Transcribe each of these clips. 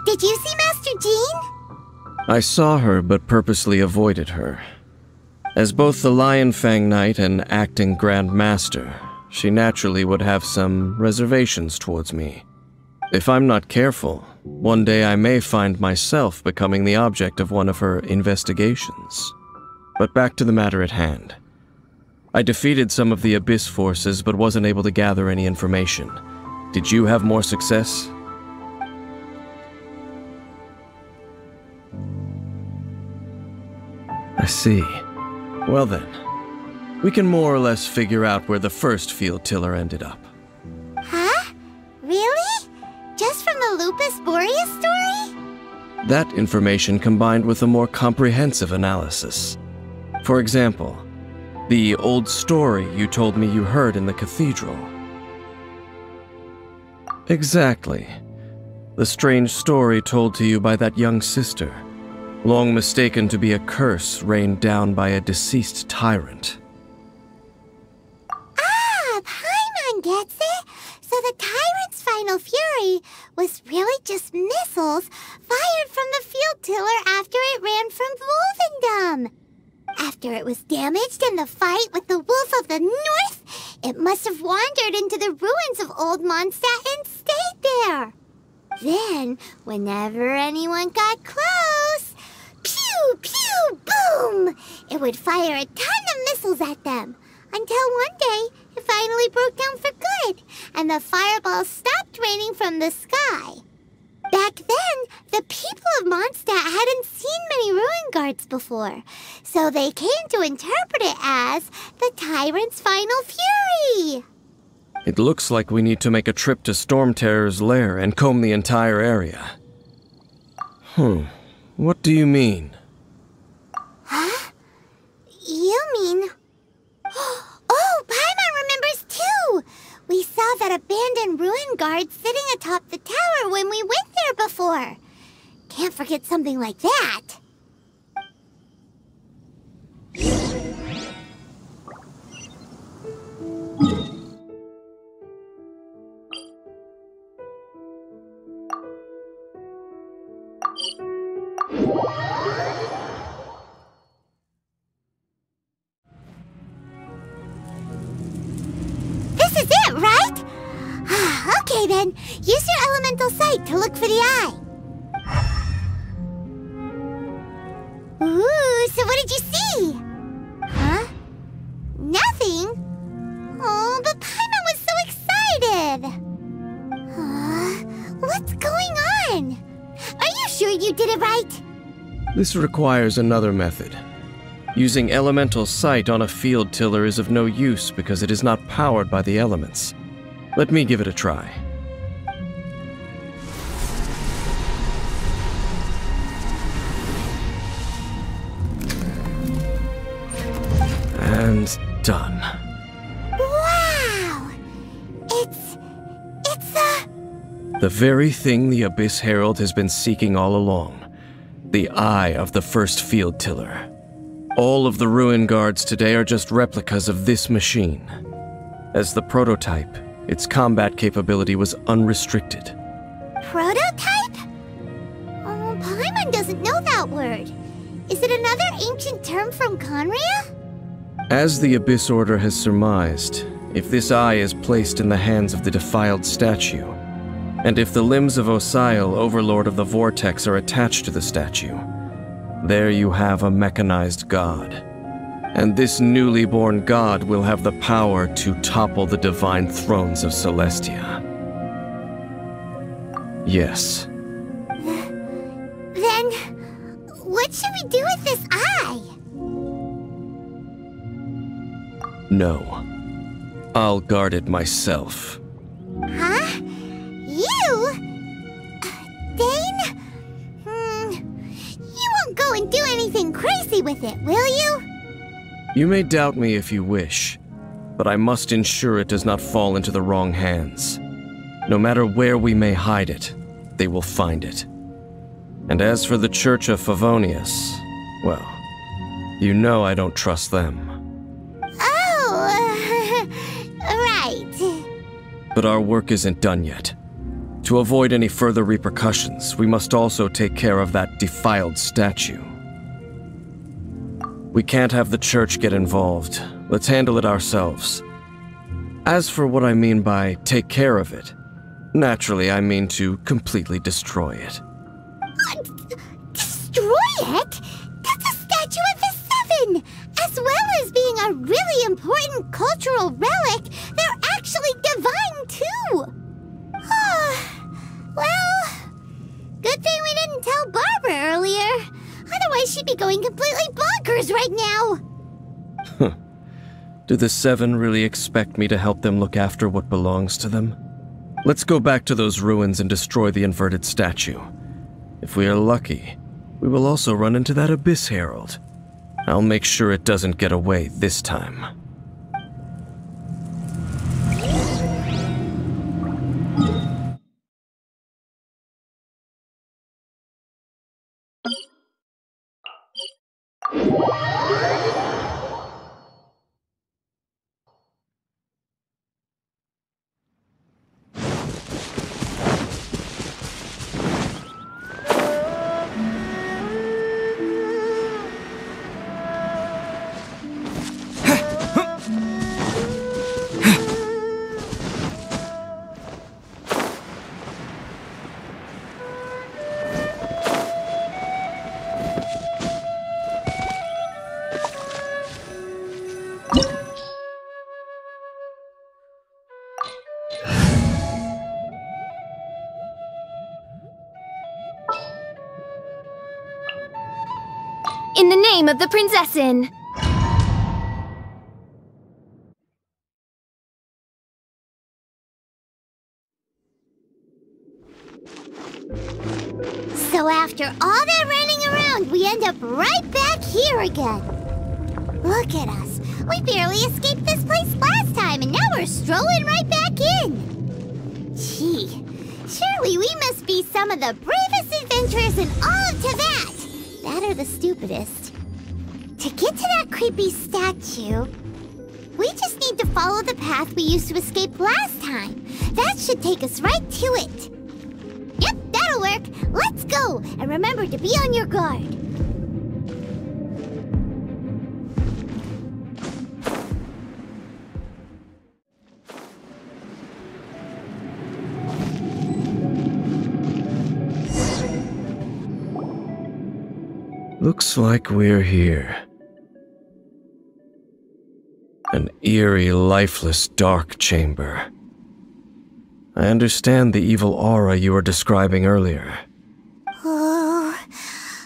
Did you see Master Jean? I saw her, but purposely avoided her. As both the Lion Fang Knight and acting Grand Master, she naturally would have some reservations towards me. If I'm not careful, one day I may find myself becoming the object of one of her investigations. But back to the matter at hand. I defeated some of the Abyss forces, but wasn't able to gather any information. Did you have more success? I see. Well then, we can more or less figure out where the first field tiller ended up. Huh? Really? Just from the Lupus Boreas story? That information combined with a more comprehensive analysis. For example, the old story you told me you heard in the cathedral. Exactly. The strange story told to you by that young sister, long mistaken to be a curse rained down by a deceased tyrant. Ah, Paimon gets it! So the tyrant's final fury was really just missiles fired from the field tiller after it ran from Wolvendom. After it was damaged in the fight with the Wolf of the North, it must have wandered into the ruins of Old Mondstadt and stayed there. Then, whenever anyone got close, pew, pew, boom! It would fire a ton of missiles at them, until one day it finally broke down for good, and the fireballs stopped raining from the sky. Back then, the people of Mondstadt hadn't seen many ruin guards before, so they came to interpret it as the tyrant's final fury. It looks like we need to make a trip to Storm Terror's lair and comb the entire area. What do you mean? Huh? You mean... Oh, Paimon remembers too! We saw that abandoned ruin guard sitting atop the tower when we went there before. Can't forget something like that. This is it, right? Okay then, use your elemental sight to look for the eye. Ooh, so what did you see? Huh? Nothing? Oh, but Paimon was so excited. What's going on? Are you sure you did it right? This requires another method. Using elemental sight on a field tiller is of no use because it is not powered by the elements. Let me give it a try. And done. Wow! It's the very thing the Abyss Herald has been seeking all along. The eye of the first field tiller. All of the ruin guards today are just replicas of this machine. As the prototype, its combat capability was unrestricted. Prototype? Oh, Paimon doesn't know that word. Is it another ancient term from Conria? As the Abyss Order has surmised, if this eye is placed in the hands of the defiled statue, and if the limbs of Osiel, Overlord of the Vortex, are attached to the statue, there you have a mechanized god. And this newly born god will have the power to topple the divine thrones of Celestia. Yes. Then, what should we do with this eye? No. I'll guard it myself. Huh? You? Dane? You won't go and do anything crazy with it, will you? You may doubt me if you wish, but I must ensure it does not fall into the wrong hands. No matter where we may hide it, they will find it. And as for the Church of Favonius, well, you know I don't trust them. Oh, right. But our work isn't done yet. To avoid any further repercussions, we must also take care of that defiled statue. We can't have the church get involved. Let's handle it ourselves. As for what I mean by take care of it, naturally I mean to completely destroy it. Destroy it? That's a statue of the Seven! As well as being a really important cultural relic, they're actually divine too! Well, good thing we didn't tell Barbara earlier. Otherwise she'd be going completely bonkers right now! Do the Seven really expect me to help them look after what belongs to them? Let's go back to those ruins and destroy the inverted statue. If we are lucky, we will also run into that Abyss Herald. I'll make sure it doesn't get away this time. In the name of the Prinzessin! So after all that running around, we end up right back here again. Look at us. We barely escaped this place last time, and now we're strolling right back in. Gee, surely we must be some of the bravest adventurers in all of Teyvat. That or the stupidest. To get to that creepy statue, we just need to follow the path we used to escape last time. That should take us right to it. Yep, that'll work. Let's go, and remember to be on your guard. Looks like we're here. An eerie, lifeless, dark chamber. I understand the evil aura you were describing earlier. Oh,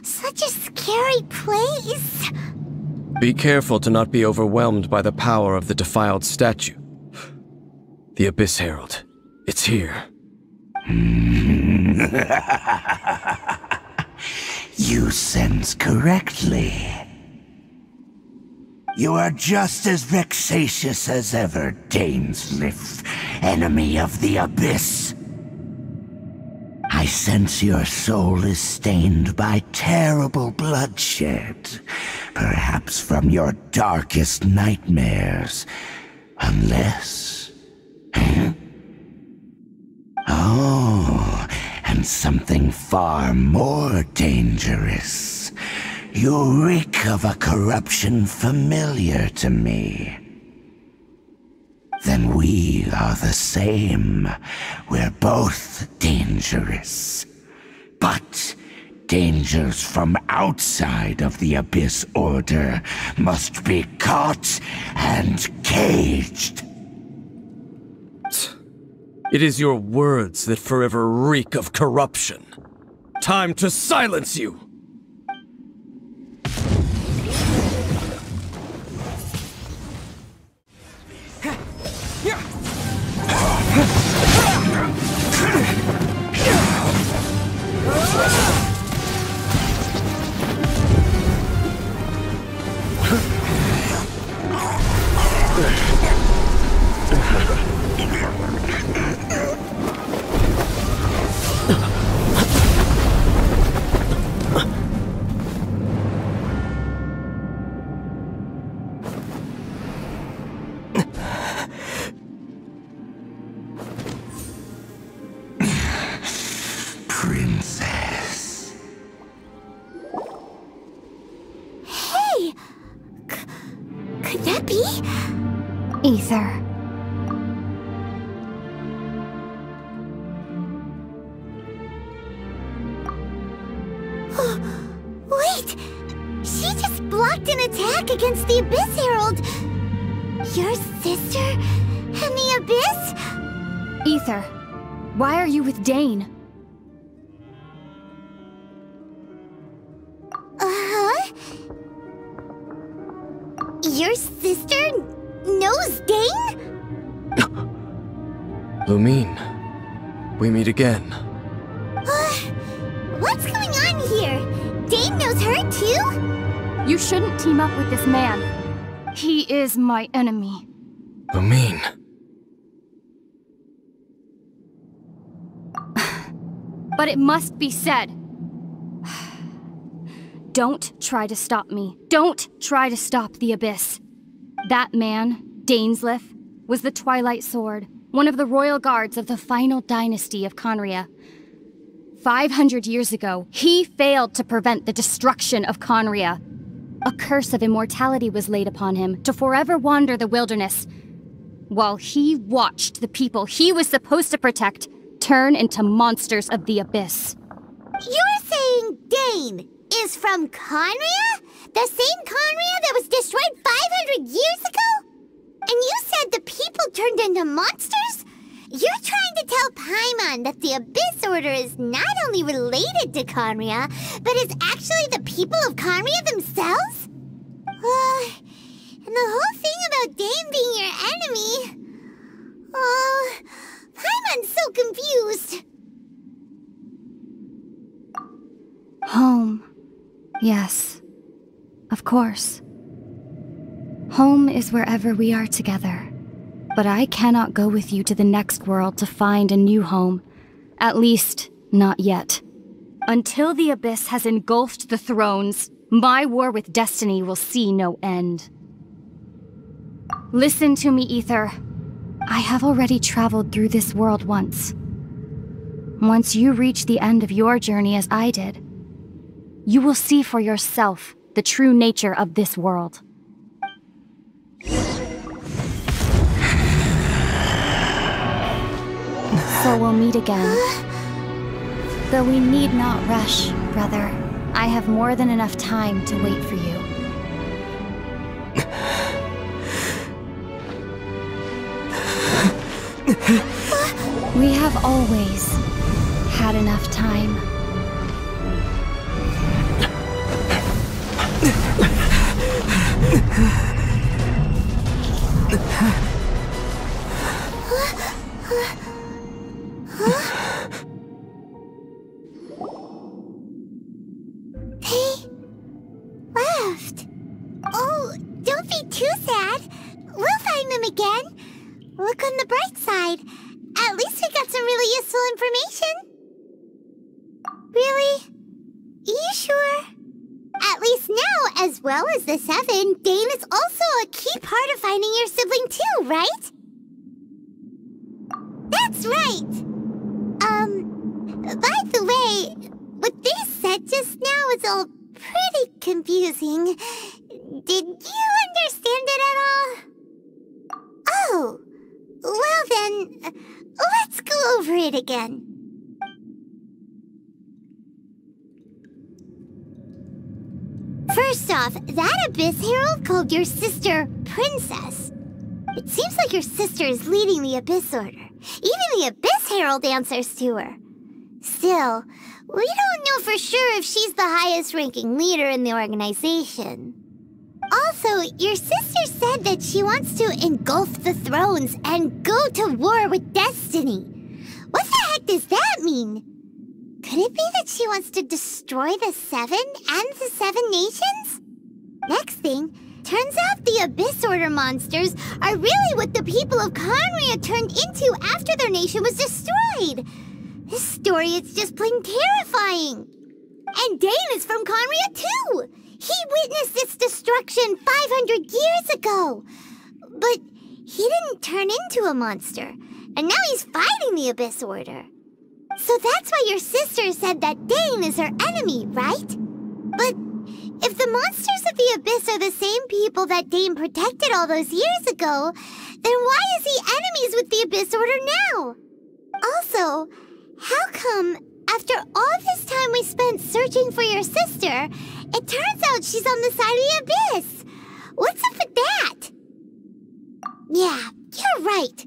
such a scary place. Be careful to not be overwhelmed by the power of the defiled statue. The Abyss Herald. It's here. You sense correctly. You are just as vexatious as ever, Dainsleif, enemy of the Abyss. I sense your soul is stained by terrible bloodshed, perhaps from your darkest nightmares, unless... Oh, and something far more dangerous. You reek of a corruption familiar to me. Then we are the same. We're both dangerous. But dangers from outside of the Abyss Order must be caught and caged. It is your words that forever reek of corruption. Time to silence you! that be? Aether. Wait! She just blocked an attack against the Abyss Herald! Your sister and the Abyss? Aether, why are you with Dane? Uh-huh? Your sister knows Dane? Lumine, we meet again. What's going on here? Dane knows her too? You shouldn't team up with this man. He is my enemy. Lumine. But it must be said. Don't try to stop me. Don't try to stop the Abyss. That man, Dainsleif, was the Twilight Sword, one of the royal guards of the final dynasty of Conria. 500 years ago, he failed to prevent the destruction of Conria. A curse of immortality was laid upon him to forever wander the wilderness, while he watched the people he was supposed to protect turn into monsters of the Abyss. You're saying Dane is from Conria? The same Conria that was destroyed 500 years ago? And you said the people turned into monsters? You're trying to tell Paimon that the Abyss Order is not only related to Conria, but is actually the people of Conria themselves? And the whole thing about Dane being your enemy... Oh, Paimon's so confused. Home. Yes. Of course. Home is wherever we are together. But I cannot go with you to the next world to find a new home. At least, not yet. Until the Abyss has engulfed the thrones, my war with destiny will see no end. Listen to me, Aether. I have already traveled through this world once. Once you reach the end of your journey as I did, you will see for yourself the true nature of this world. So we'll meet again. Though we need not rush, brother. I have more than enough time to wait for you. We have always had enough time. They left. Oh, don't be too sad. We'll find them again. Look on the bright side. At least we got some really useful information. Really? You sure? At least now, as well as the Seven, Dane is also a key part of finding your sibling too, right? That's right. By the way, what they said just now is all pretty confusing. Did you understand it at all? Oh, well then, let's go over it again. First off, that Abyss Herald called your sister Princess. It seems like your sister is leading the Abyss Order. Even the Abyss Herald answers to her. Still, we don't know for sure if she's the highest-ranking leader in the organization. Also, your sister said that she wants to engulf the thrones and go to war with destiny. What the heck does that mean? Could it be that she wants to destroy the Seven and the Seven Nations? Next thing, turns out the Abyss Order monsters are really what the people of Conria turned into after their nation was destroyed. This story is just plain terrifying. And Dane is from Conria too. He witnessed its destruction 500 years ago. But he didn't turn into a monster. And now he's fighting the Abyss Order. So that's why your sister said that Dane is her enemy, right? But If the monsters of the Abyss are the same people that Dane protected all those years ago, then why is he enemies with the Abyss Order now? Also, how come, after all this time we spent searching for your sister, it turns out she's on the side of the Abyss? What's up with that? Yeah, you're right.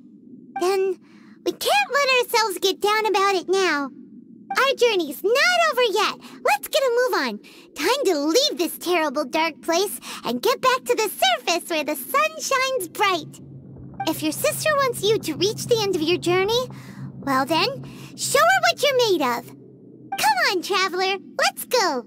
Then we can't let ourselves get down about it now. Our journey's not over yet. Let's get a move on. Time to leave this terrible dark place and get back to the surface where the sun shines bright. If your sister wants you to reach the end of your journey, well then, show her what you're made of. Come on, traveler, let's go.